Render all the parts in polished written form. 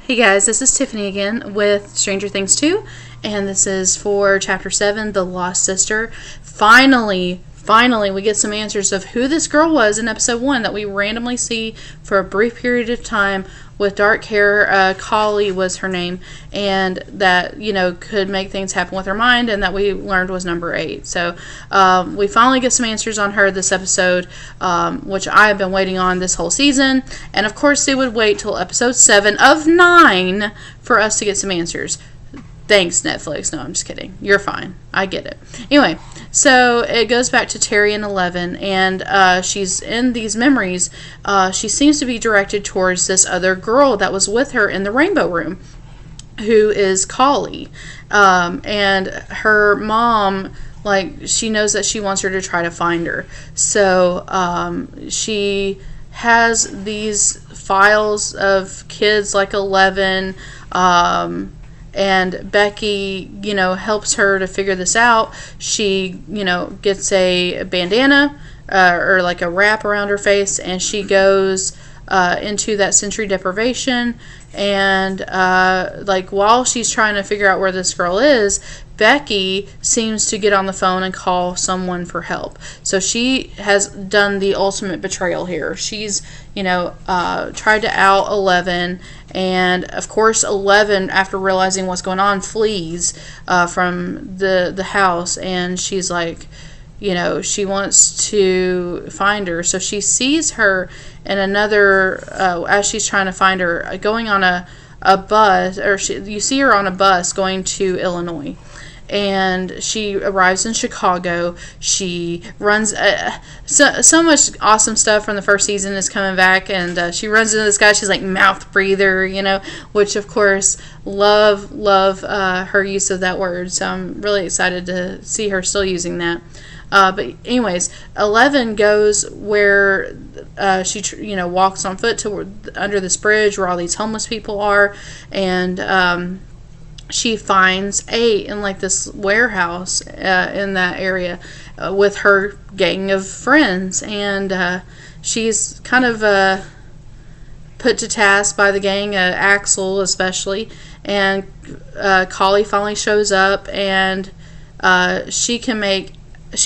Hey guys, this is Tiffany again with Stranger Things 2, and this is for Chapter 7, The Lost Sister. Finally, we get some answers of who this girl was in Episode 1 that we randomly see for a brief period of time with dark hair. Collie was her name, and that, could make things happen with her mind, and that we learned was number 8. So we finally get some answers on her this episode, which I have been waiting on this whole season, and of course they would wait till Episode 7 of 9 for us to get some answers. Thanks, Netflix. No, I'm just kidding. You're fine. I get it. Anyway, so it goes back to Terry and 11, and she's in these memories. She seems to be directed towards this other girl that was with her in the Rainbow Room, who is Collie. And her mom, she knows that she wants her to try to find her. So she has these files of kids like 11, and Becky, helps her to figure this out. She, gets a bandana or like a wrap around her face, and she goes into that sensory deprivation. And while she's trying to figure out where this girl is, Becky seems to get on the phone and call someone for help. So she has done the ultimate betrayal here. She's, tried to out 11, and of course 11, after realizing what's going on, flees from the house, and she's like, she wants to find her. So she sees her in another, as she's trying to find her, going on a bus, or you see her on a bus going to Illinois. And she arrives in Chicago. She runs so much awesome stuff from the first season is coming back, and she runs into this guy. She's like mouth breather, which of course love her use of that word. So I'm really excited to see her still using that. But anyways, 11 goes where she walks on foot to under this bridge where all these homeless people are, and she finds 8 in this warehouse in that area with her gang of friends, and she's kind of put to task by the gang, Axel especially, and Collie finally shows up, and she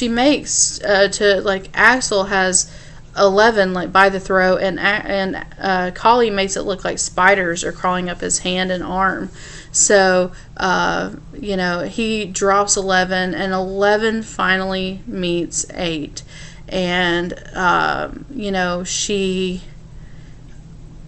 makes Axel has 11 by the throat, and Collie makes it look like spiders are crawling up his hand and arm. So he drops 11, and 11 finally meets 8, and she,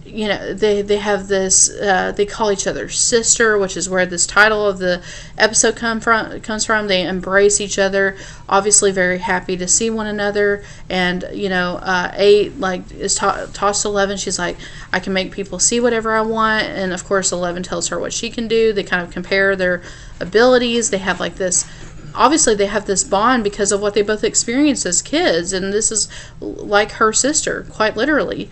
they have this, they call each other sister, which is where this title of the episode comes from. They embrace each other, obviously very happy to see one another, and 8 is tossed to 11. She's like, I can make people see whatever I want, and of course 11 tells her what she can do. They kind of compare their abilities. They have obviously they have this bond because of what they both experienced as kids, and this is like her sister, quite literally.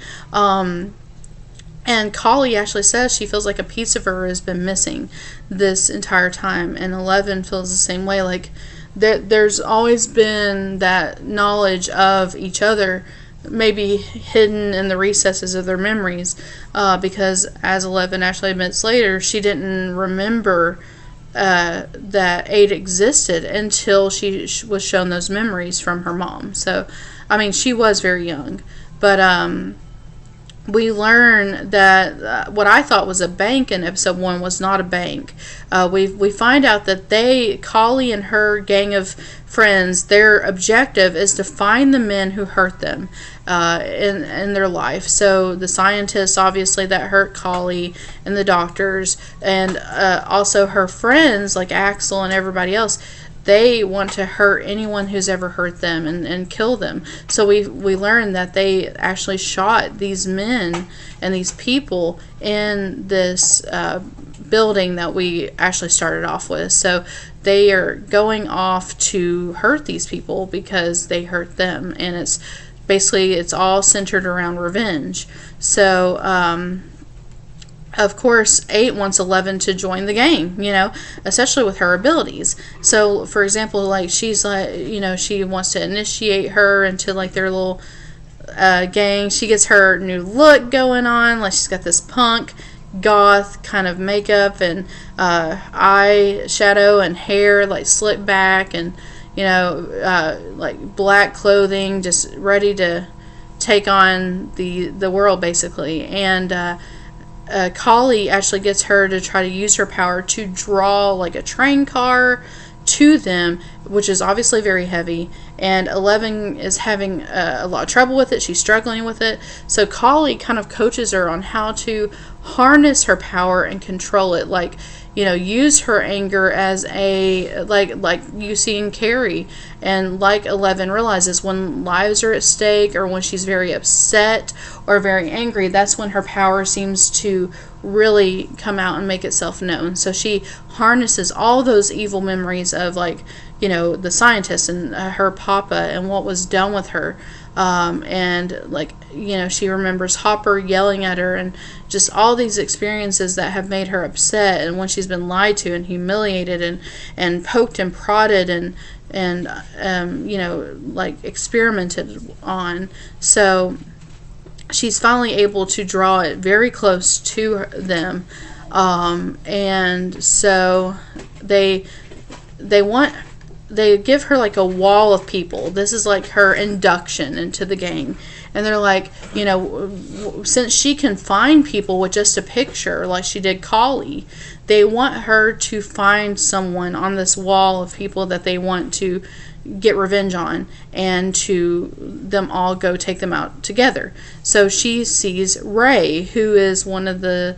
And Collie actually says she feels like a piece of her has been missing this entire time, and 11 feels the same way. There's always been that knowledge of each other, maybe hidden in the recesses of their memories, because as 11 actually admits later, she didn't remember that 8 existed until she was shown those memories from her mom. So, she was very young, but we learn that what I thought was a bank in Episode 1 was not a bank. We find out that Collie and her gang of friends, their objective is to find the men who hurt them in their life. So the scientists, obviously, that hurt Collie, and the doctors, and also her friends like Axel and everybody else. They want to hurt anyone who's ever hurt them and kill them. So we learned that they actually shot these men and these people in this building that we actually started off with. So they are going off to hurt these people because they hurt them, and it's all centered around revenge. So of course 8 wants 11 to join the gang, especially with her abilities. So for example, she's she wants to initiate her into their little gang. She gets her new look going on, she's got this punk goth kind of makeup and eye shadow and hair like slicked back, and like black clothing, just ready to take on the world basically. And Kali actually gets her to try to use her power to draw like a train car to them, which is obviously very heavy, and 11 is having a lot of trouble with it. She's struggling with it, so Kali kind of coaches her on how to harness her power and control it, like use her anger as a like you see in Carrie, and like 11 realizes when lives are at stake or when she's very upset or very angry, that's when her power seems to really come out and make itself known. So she harnesses all those evil memories of the scientist and her papa and what was done with her. And she remembers Hopper yelling at her and just all these experiences that have made her upset, and when she's been lied to and humiliated and poked and prodded and experimented on. So she's finally able to draw it very close to them, and so they give her like a wall of people. This is like her induction into the gang. And they're like, since she can find people with just a picture, like she did Kali, they want her to find someone on this wall of people that they want to get revenge on, and to them all go take them out together. So she sees Ray, who is one of the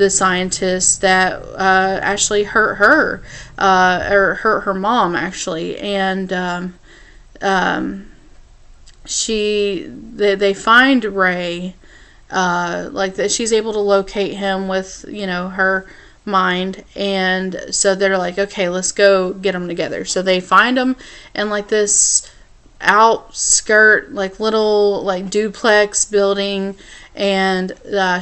scientists that actually hurt her, or hurt her mom actually, and they find Ray, like that she's able to locate him with her mind, and so they're like, okay, let's go get them together. So they find him in like this outskirt, like little like duplex building, and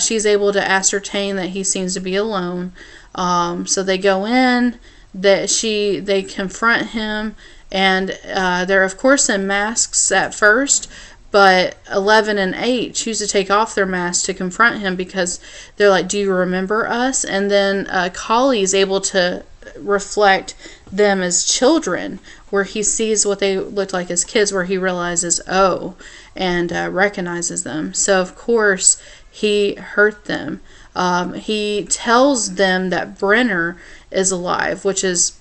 she's able to ascertain that he seems to be alone. So they go in, they confront him, and they're of course in masks at first, but 11 and 8 choose to take off their masks to confront him because they're like, do you remember us? And then Kali is able to reflect them as children, where he sees what they looked like as kids, where he realizes, and recognizes them. So of course he hurt them. He tells them that Brenner is alive, which is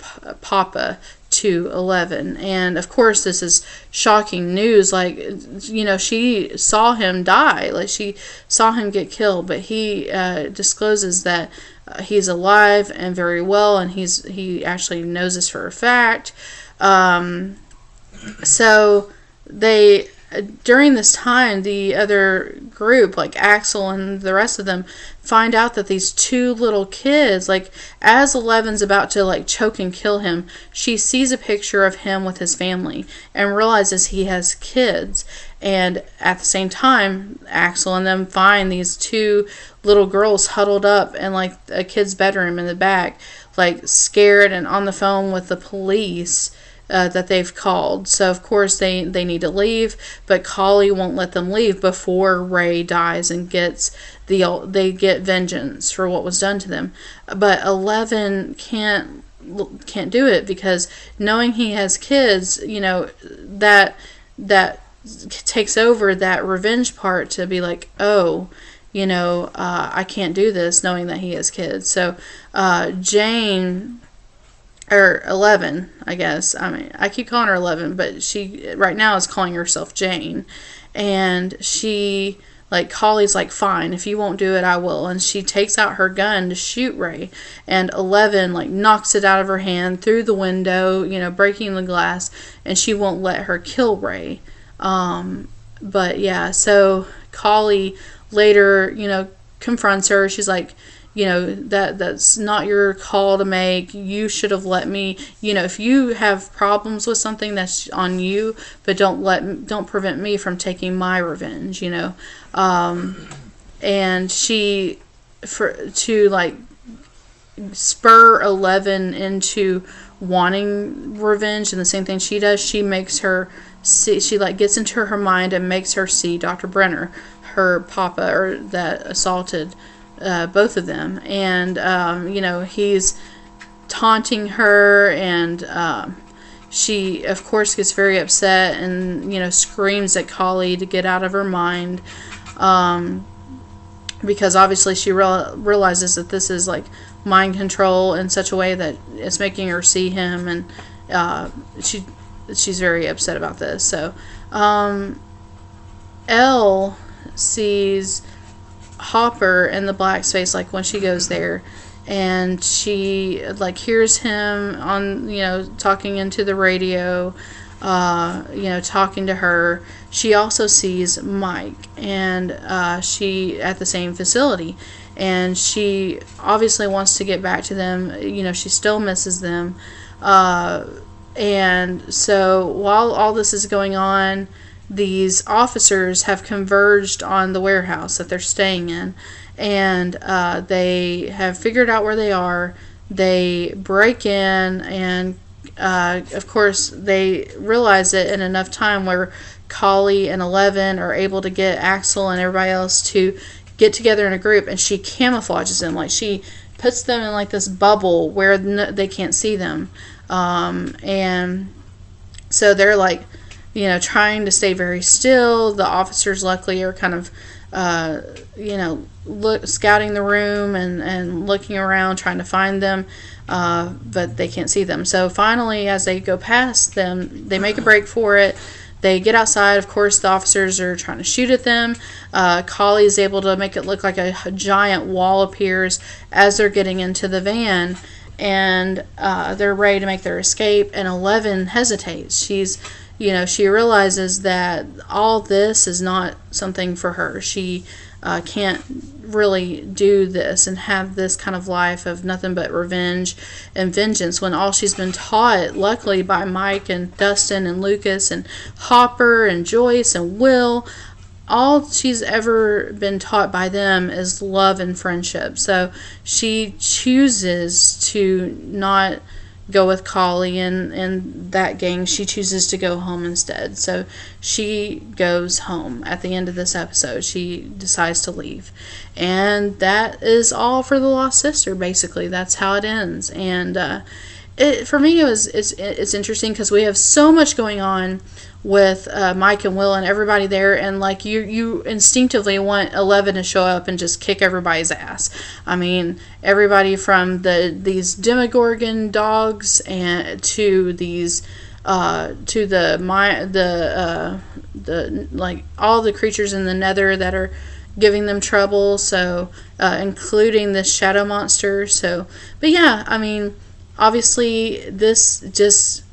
Papa to 11, and of course this is shocking news. Like, she saw him die, like she saw him get killed, but he discloses that he's alive and very well, and he actually knows this for a fact. So they, during this time, the other group, like Axel and the rest of them, find out that these two little kids, like as 11's about to like choke and kill him, she sees a picture of him with his family and realizes he has kids. And at the same time, Axel and them find these two little girls huddled up in like a kid's bedroom in the back, like scared and on the phone with the police that they've called. So of course they need to leave, but Kali won't let them leave before Ray dies and they get vengeance for what was done to them. But 11 can't do it, because knowing he has kids, that takes over that revenge part to be like, I can't do this knowing that he has kids. So Jane, or 11, I guess. I mean, I keep calling her 11, but she right now is calling herself Jane. And she, like, Kali's like, fine, if you won't do it, I will. And she takes out her gun to shoot Ray. And 11, like, knocks it out of her hand through the window, breaking the glass. And she won't let her kill Ray. But, yeah, so Kali later, confronts her. She's like, that's not your call to make. You should have let me, if you have problems with something, that's on you, but don't prevent me from taking my revenge, and she, to like spur 11 into wanting revenge, and the same thing she does, she makes her see, she like gets into her mind and makes her see Dr. Brenner, her papa, or that assaulted both of them, and he's taunting her, and she of course gets very upset and screams at Kali to get out of her mind, because obviously she realizes that this is like mind control in such a way that it's making her see him, and she's very upset about this. So Elle sees Hopper in the black space, like when she goes there, and she like hears him on talking into the radio, talking to her. She also sees Mike, and she at the same facility, and she obviously wants to get back to them. She still misses them, and so while all this is going on, these officers have converged on the warehouse that they're staying in, and they have figured out where they are. They break in, and of course they realize it in enough time where Kali and 11 are able to get Axel and everybody else to get together in a group, and she camouflages them, like she puts them in like this bubble where they can't see them, and so they're like trying to stay very still. The officers luckily are kind of scouting the room and looking around trying to find them, but they can't see them. So finally, as they go past them, they make a break for it. They get outside. Of course, the officers are trying to shoot at them. Kali is able to make it look like a giant wall appears as they're getting into the van, and they're ready to make their escape, and 11 hesitates. She realizes that all this is not something for her. She can't really do this and have this kind of life of nothing but revenge and vengeance, when all she's been taught, luckily by Mike and Dustin and Lucas and Hopper and Joyce and Will, all she's ever been taught by them is love and friendship. So she chooses to not go with Kali and that gang. She chooses to go home instead. So she goes home at the end of this episode. She decides to leave, and that is all for the Lost Sister. Basically, that's how it ends. And for me, it's interesting because we have so much going on with Mike and Will and everybody there, and like you instinctively want 11 to show up and just kick everybody's ass. I mean, everybody from these Demogorgon dogs and to these to the like all the creatures in the Nether that are giving them trouble. So including this shadow monster. So, but yeah, I mean, obviously this just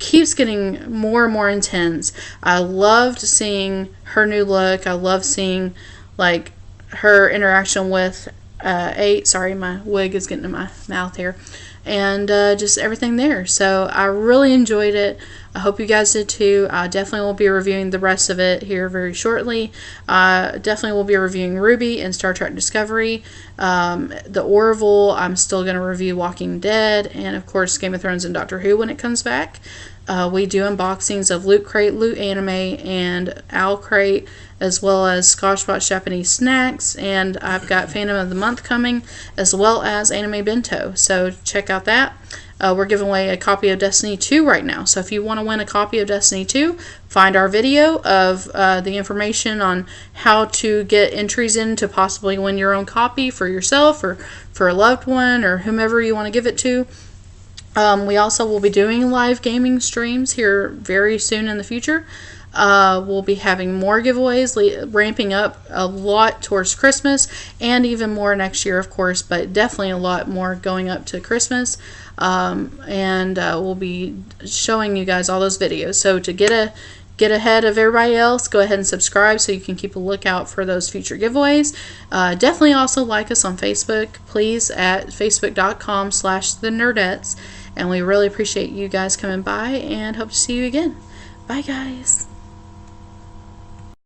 keeps getting more and more intense. I loved seeing her new look. I love seeing like her interaction with 8. Sorry, my wig is getting in my mouth here. And just everything there. So I really enjoyed it. I hope you guys did too. I definitely will be reviewing the rest of it here very shortly. Definitely will be reviewing Ruby and Star Trek Discovery. The Orville, I'm still going to review Walking Dead. And of course Game of Thrones and Doctor Who when it comes back. We do unboxings of Loot Crate, Loot Anime, and Owl Crate, as well as Scotchbotch Japanese Snacks, and I've got Fandom of the Month coming, as well as Anime Bento, so check out that. We're giving away a copy of Destiny 2 right now, so if you want to win a copy of Destiny 2, find our video of the information on how to get entries in to possibly win your own copy for yourself or for a loved one or whomever you want to give it to. We also will be doing live gaming streams here very soon in the future. We'll be having more giveaways, ramping up a lot towards Christmas, and even more next year, of course, but definitely a lot more going up to Christmas. And we'll be showing you guys all those videos. So to get ahead of everybody else, go ahead and subscribe so you can keep a lookout for those future giveaways. Definitely also like us on Facebook, please, at facebook.com/thenerdettes. And we really appreciate you guys coming by and hope to see you again. Bye, guys.